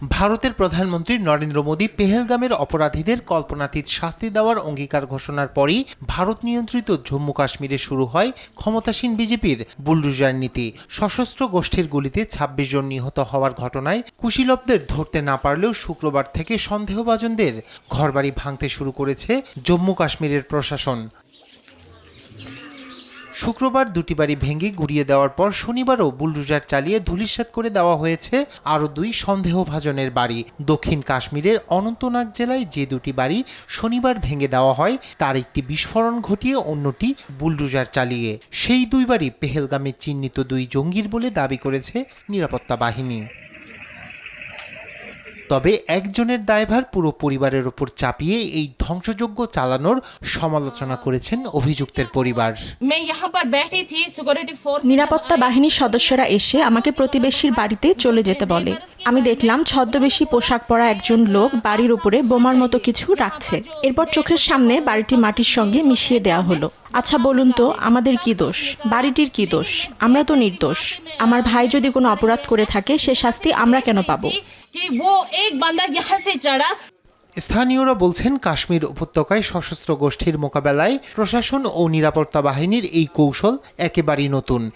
ভারতের প্রধানমন্ত্রী নরেন্দ্র মোদী পেহেলগামের অপরাধীদের কল্পনাতীত শাস্তি দেওয়ার অঙ্গীকার ঘোষণার পরই ভারত নিয়ন্ত্রিত জম্মু কাশ্মীরে শুরু হয় ক্ষমতাসীন বিজেপির বুলডোজার নীতি। সশস্ত্র গোষ্ঠীর গুলিতে ২৬ জন নিহত হওয়ার ঘটনায় কুশীলবদের ধরতে না পারলেও শুক্রবার থেকে সন্দেহভাজনদের ঘরবাড়ি ভাঙতে শুরু করেছে জম্মু কাশ্মীরের প্রশাসন। শুক্রবার দুটি বাড়ি ভেঙে গুড়িয়ে দেওয়ার পর শনিবারও বুলডোজার চালিয়ে ধূলিসাৎ করে দেওয়া হয়েছে আরও দুই সন্দেহভাজনের বাড়ি। দক্ষিণ কাশ্মীরের অনন্তনাগ জেলায় যে দুটি বাড়ি শনিবার ভেঙে দেওয়া হয় তার একটি বিস্ফোরণ ঘটিয়ে অন্যটি বুলডোজার চালিয়ে। সেই দুই বাড়ি পেহেলগামে চিহ্নিত দুই জঙ্গির বলে দাবি করেছে নিরাপত্তা বাহিনী। তবে একজনের দায়ভার পুরো পরিবারের ওপর চাপিয়ে এই ধ্বংসযজ্ঞ চালানোর সমালোচনা করেছেন অভিযুক্তের পরিবার। নিরাপত্তা বাহিনীর সদস্যরা এসে আমাকে প্রতিবেশীর বাড়িতে চলে যেতে বলে। আমি দেখলাম ছদ্মবেশী পোশাক পরা একজন লোক বাড়ির উপরে বোমার মতো কিছু রাখছে। এরপর চোখের সামনে বাড়িটি মাটির সঙ্গে মিশিয়ে দেওয়া হলো। আচ্ছা বলুন তো, আমাদের কি দোষ? বাড়িটির কি দোষ? আমরা তো নির্দোষ। আমার ভাই যদি কোনো অপরাধ করে থাকে সে শাস্তি আমরা কেন পাবো? স্থানীয়রা বলছেন, কাশ্মীর উপত্যকায় সশস্ত্র গোষ্ঠীর মোকাবেলায় প্রশাসন ও নিরাপত্তা বাহিনীর এই কৌশল একেবারেই নতুন।